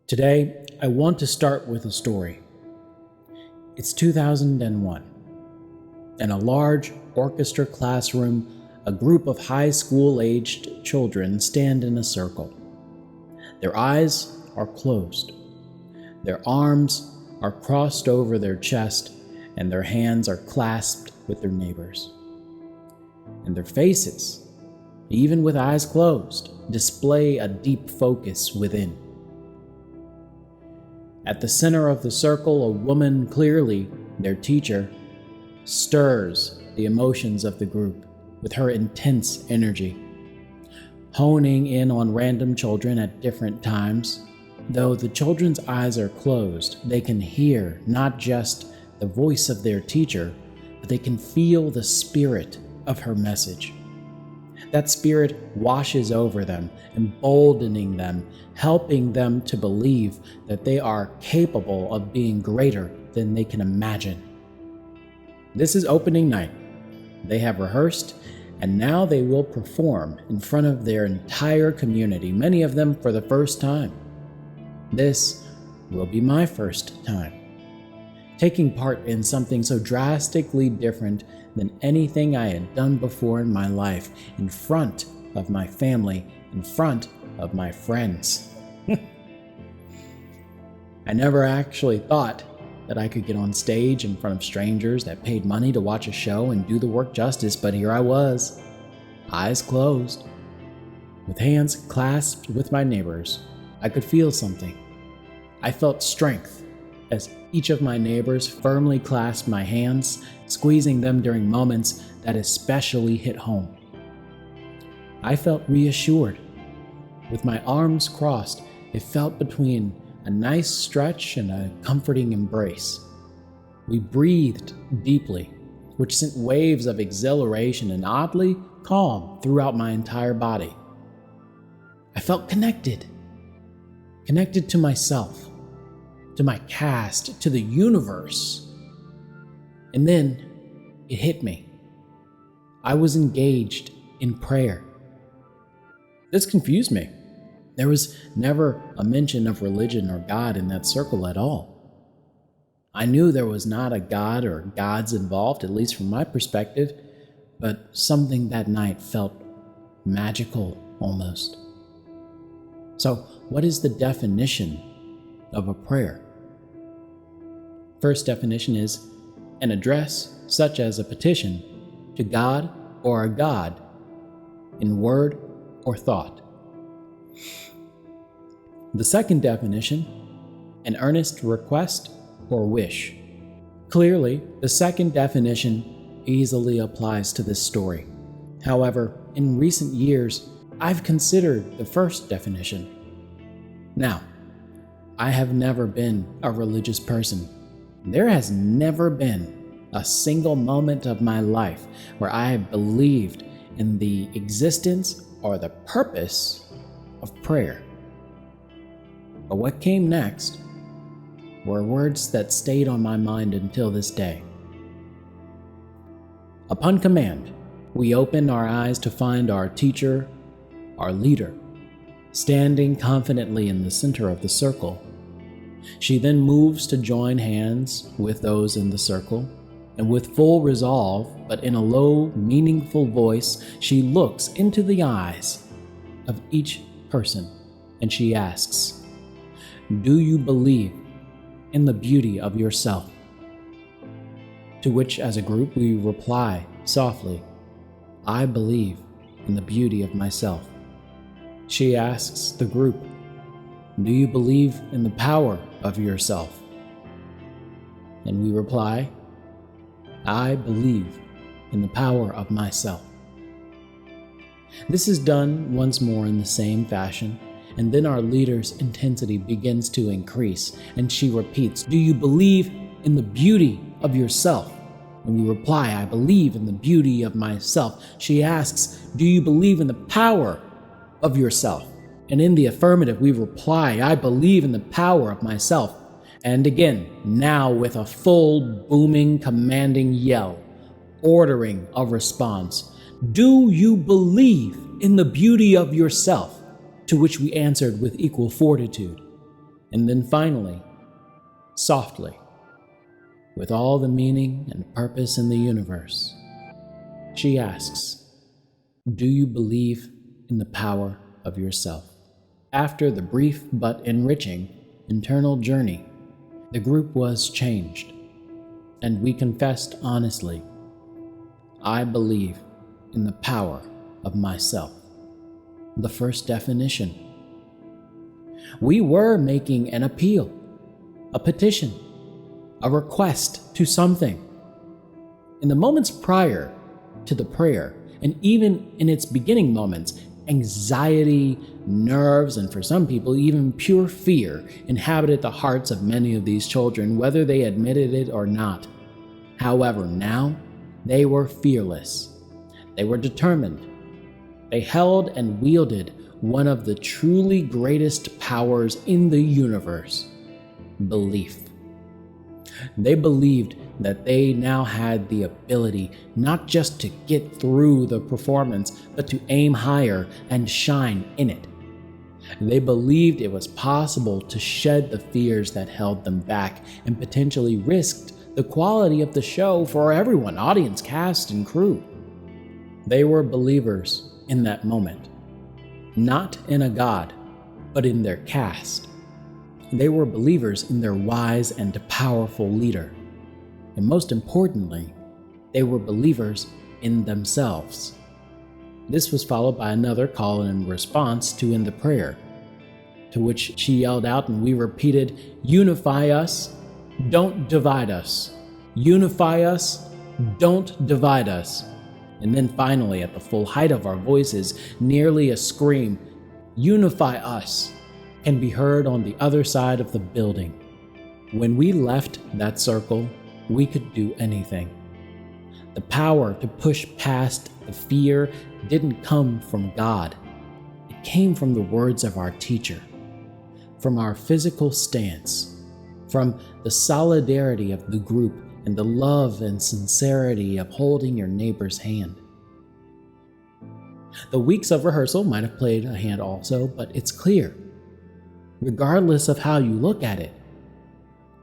Today, I want to start with a story. It's 2001. In a large orchestra classroom, a group of high school-aged children stand in a circle. Their eyes are closed. Their arms are crossed over their chest, and their hands are clasped with their neighbors. And their faces, even with eyes closed, display a deep focus within. At the center of the circle, a woman, clearly their teacher, stirs the emotions of the group with her intense energy, honing in on random children at different times. Though the children's eyes are closed, they can hear not just the voice of their teacher, but they can feel the spirit of her message. That spirit washes over them, emboldening them, helping them to believe that they are capable of being greater than they can imagine. This is opening night. They have rehearsed, and now they will perform in front of their entire community, many of them for the first time. This will be my first time, taking part in something so drastically different than anything I had done before in my life, in front of my family, in front of my friends. I never actually thought that I could get on stage in front of strangers that paid money to watch a show and do the work justice, but here I was, eyes closed, with hands clasped with my neighbors. I could feel something. I felt strength as each of my neighbors firmly clasped my hands, squeezing them during moments that especially hit home. I felt reassured. With my arms crossed, it felt between a nice stretch and a comforting embrace. We breathed deeply, which sent waves of exhilaration and oddly calm throughout my entire body. I felt connected to myself, to my cast, to the universe. And then it hit me. I was engaged in prayer. This confused me. There was never a mention of religion or God in that circle at all. I knew there was not a God or gods involved, at least from my perspective, but something that night felt magical almost. So, what is the definition of a prayer? First definition is an address such as a petition to God or a god in word or thought. The second definition, an earnest request or wish. Clearly, the second definition easily applies to this story. However, in recent years, I've considered the first definition. Now, I have never been a religious person. There has never been a single moment of my life where I have believed in the existence or the purpose of prayer. But what came next were words that stayed on my mind until this day. Upon command, we open our eyes to find our teacher, our leader, standing confidently in the center of the circle. She then moves to join hands with those in the circle, and with full resolve, but in a low, meaningful voice, she looks into the eyes of each person, and she asks, "Do you believe in the beauty of yourself?" To which, as a group, we reply softly, "I believe in the beauty of myself." She asks the group, "Do you believe in the power of yourself?" And we reply, "I believe in the power of myself." This is done once more in the same fashion, and then our leader's intensity begins to increase, and she repeats, "Do you believe in the beauty of yourself?" And we reply, "I believe in the beauty of myself." She asks, "Do you believe in the power of yourself?" And in the affirmative, we reply, "I believe in the power of myself." And again, now with a full, booming, commanding yell, ordering a response, "Do you believe in the beauty of yourself?" To which we answered with equal fortitude, And then finally, softly, with all the meaning and purpose in the universe, she asks, "Do you believe in the power of yourself?" After the brief but enriching internal journey, the group was changed, and we confessed honestly, "I believe in the power of myself." The first definition. We were making an appeal, a petition, a request to something. In the moments prior to the prayer, and even in its beginning moments, anxiety, nerves, and for some people, even pure fear inhabited the hearts of many of these children, whether they admitted it or not. However, now they were fearless. They were determined. They held and wielded one of the truly greatest powers in the universe: belief. They believed that they now had the ability not just to get through the performance, but to aim higher and shine in it. They believed it was possible to shed the fears that held them back and potentially risked the quality of the show for everyone, audience, cast, and crew. They were believers in that moment, not in a god, but in their cast. They were believers in their wise and powerful leader. And most importantly, they were believers in themselves. This was followed by another call and response to end the prayer, to which she yelled out and we repeated, "Unify us, don't divide us. Unify us, don't divide us." And then finally, at the full height of our voices, nearly a scream, "Unify us," can be heard on the other side of the building. When we left that circle, we could do anything. The power to push past the fear didn't come from God. It came from the words of our teacher, from our physical stance, from the solidarity of the group and the love and sincerity of holding your neighbor's hand. The weeks of rehearsal might have played a hand also, but it's clear, regardless of how you look at it,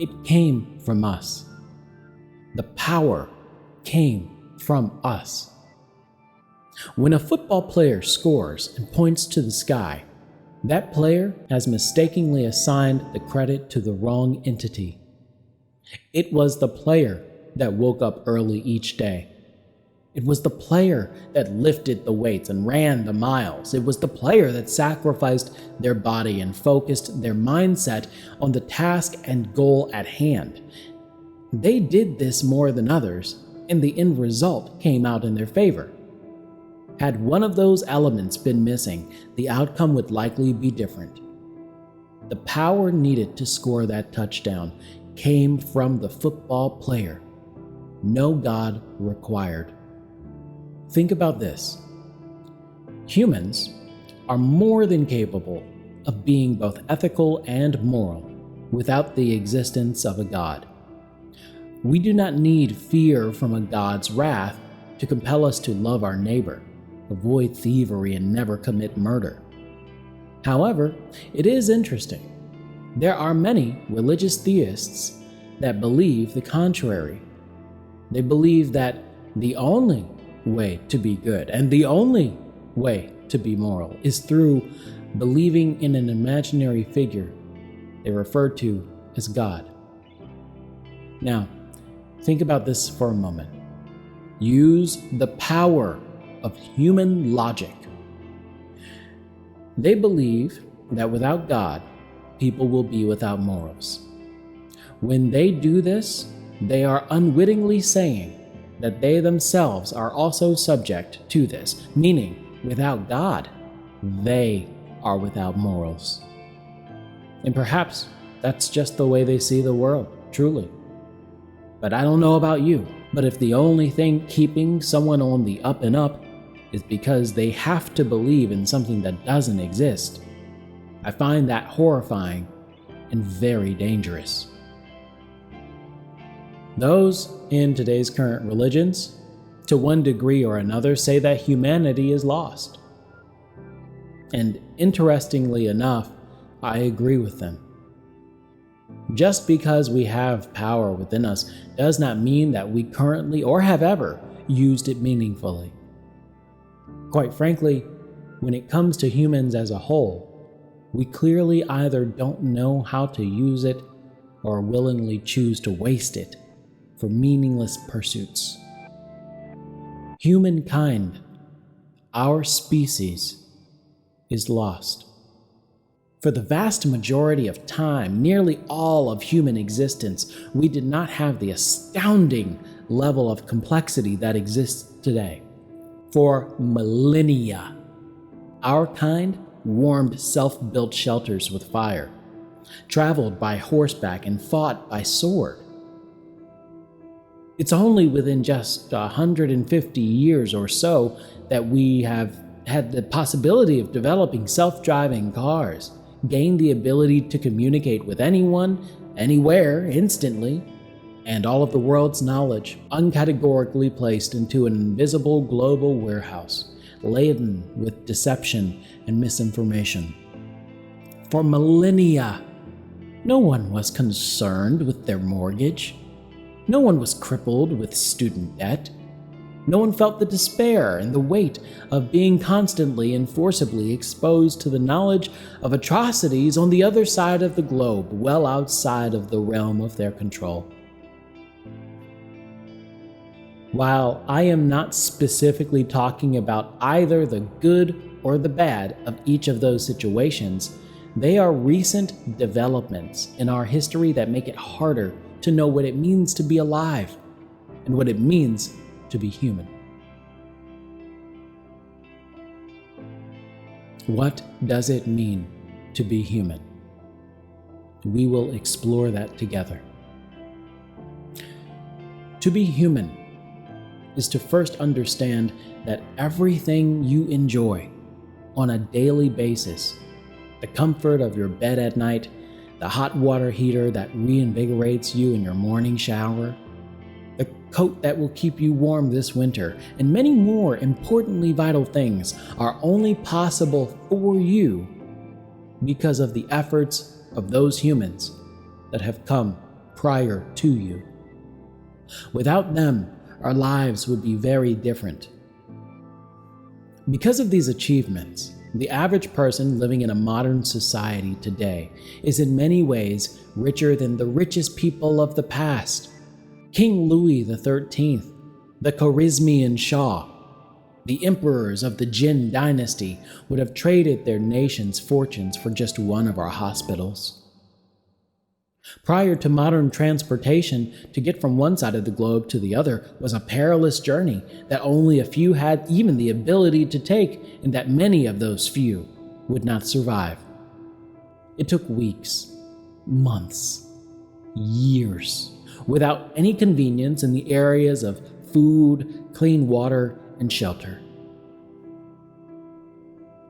it came from us. The power came from us. When a football player scores and points to the sky, that player has mistakenly assigned the credit to the wrong entity. It was the player that woke up early each day. It was the player that lifted the weights and ran the miles. It was the player that sacrificed their body and focused their mindset on the task and goal at hand. They did this more than others, and the end result came out in their favor. Had one of those elements been missing, the outcome would likely be different. The power needed to score that touchdown came from the football player. No God required. Think about this. Humans are more than capable of being both ethical and moral without the existence of a God. We do not need fear from a God's wrath to compel us to love our neighbor, avoid thievery, and never commit murder. However, it is interesting. There are many religious theists that believe the contrary. They believe that the only way to be good and the only way to be moral is through believing in an imaginary figure they refer to as God. Now, think about this for a moment. Use the power of human logic. They believe that without God, people will be without morals. When they do this, they are unwittingly saying that they themselves are also subject to this, meaning without God, they are without morals. And perhaps that's just the way they see the world, truly. But I don't know about you, but if the only thing keeping someone on the up and up is because they have to believe in something that doesn't exist, I find that horrifying and very dangerous. Those in today's current religions, to one degree or another, say that humanity is lost. And interestingly enough, I agree with them. Just because we have power within us does not mean that we currently or have ever used it meaningfully. Quite frankly, when it comes to humans as a whole, we clearly either don't know how to use it or willingly choose to waste it for meaningless pursuits. Humankind, our species, is lost. For the vast majority of time, nearly all of human existence, we did not have the astounding level of complexity that exists today. For millennia, our kind warmed self-built shelters with fire, traveled by horseback, and fought by sword. It's only within just 150 years or so that we have had the possibility of developing self-driving cars, gained the ability to communicate with anyone, anywhere, instantly, and all of the world's knowledge uncategorically placed into an invisible global warehouse, laden with deception and misinformation. For millennia, no one was concerned with their mortgage. No one was crippled with student debt. No one felt the despair and the weight of being constantly and forcibly exposed to the knowledge of atrocities on the other side of the globe, well outside of the realm of their control. While I am not specifically talking about either the good or the bad of each of those situations, they are recent developments in our history that make it harder to know what it means to be alive and what it means to be human. What does it mean to be human? We will explore that together. To be human is to first understand that everything you enjoy on a daily basis, the comfort of your bed at night, the hot water heater that reinvigorates you in your morning shower, the coat that will keep you warm this winter, and many more importantly vital things are only possible for you because of the efforts of those humans that have come prior to you. Without them, our lives would be very different. Because of these achievements, the average person living in a modern society today is in many ways richer than the richest people of the past. King Louis XIII, the Khwarezmian Shah, the emperors of the Jin dynasty would have traded their nation's fortunes for just one of our hospitals. Prior to modern transportation, to get from one side of the globe to the other was a perilous journey that only a few had even the ability to take, and that many of those few would not survive. It took weeks, months, years, without any convenience in the areas of food, clean water, and shelter.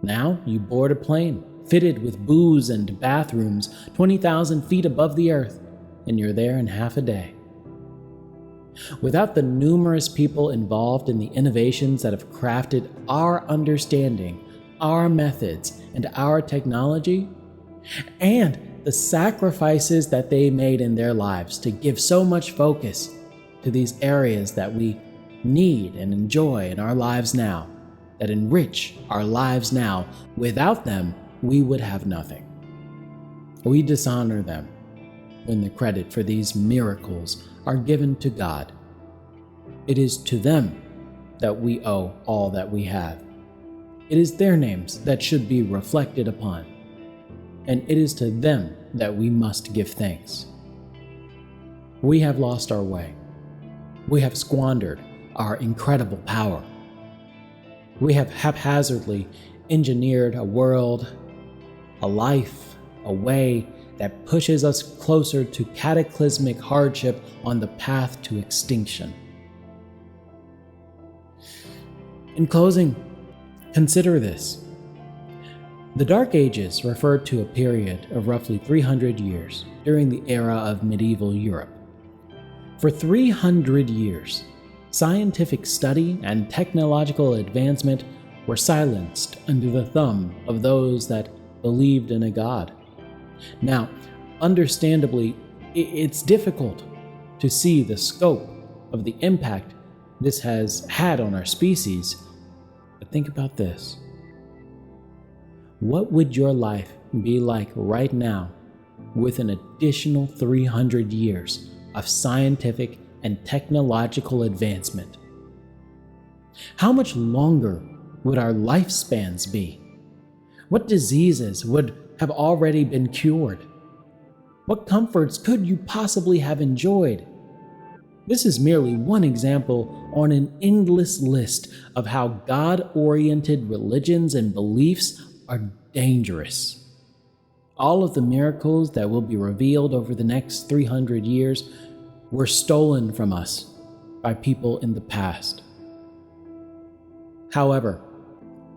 Now you board a plane, fitted with booze and bathrooms 20,000 feet above the earth, and you're there in half a day. Without the numerous people involved in the innovations that have crafted our understanding, our methods, and our technology, and the sacrifices that they made in their lives to give so much focus to these areas that we need and enjoy in our lives now, that enrich our lives now, without them, we would have nothing. We dishonor them when the credit for these miracles are given to God. It is to them that we owe all that we have. It is their names that should be reflected upon, and it is to them that we must give thanks. We have lost our way. We have squandered our incredible power. We have haphazardly engineered a world, a life, a way that pushes us closer to cataclysmic hardship on the path to extinction. In closing, consider this. The Dark Ages referred to a period of roughly 300 years during the era of medieval Europe. For 300 years, scientific study and technological advancement were silenced under the thumb of those that believed in a god. Now, understandably, It's difficult to see the scope of the impact this has had on our species. But think about this. What would your life be like right now with an additional 300 years of scientific and technological advancement? How much longer would our lifespans be? What diseases would have already been cured? What comforts could you possibly have enjoyed? This is merely one example on an endless list of how God-oriented religions and beliefs are dangerous. All of the miracles that will be revealed over the next 300 years were stolen from us by people in the past. However,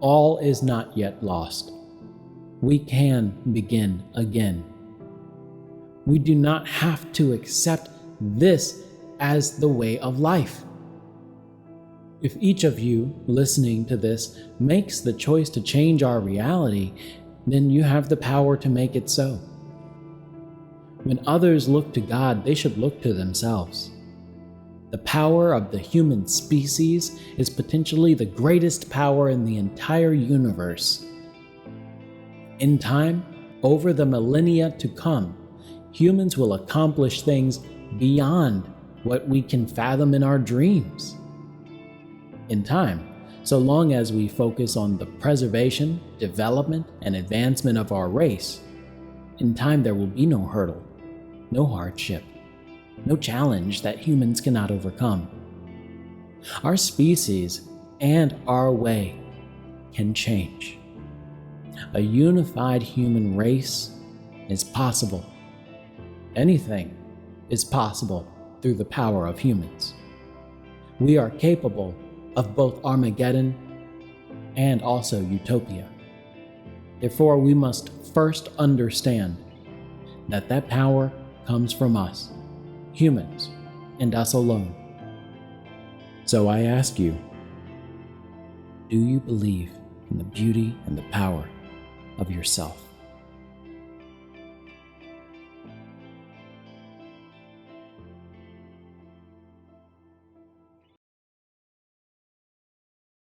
all is not yet lost. We can begin again. We do not have to accept this as the way of life. If each of you listening to this makes the choice to change our reality, then you have the power to make it so. When others look to God, they should look to themselves. The power of the human species is potentially the greatest power in the entire universe. In time, over the millennia to come, humans will accomplish things beyond what we can fathom in our dreams. In time, so long as we focus on the preservation, development, and advancement of our race, in time there will be no hurdle, no hardship, no challenge that humans cannot overcome. Our species and our way can change. A unified human race is possible. Anything is possible through the power of humans. We are capable of both Armageddon and also utopia. Therefore, we must first understand that that power comes from us, humans, and us alone. So I ask you, do you believe in the beauty and the power of yourself?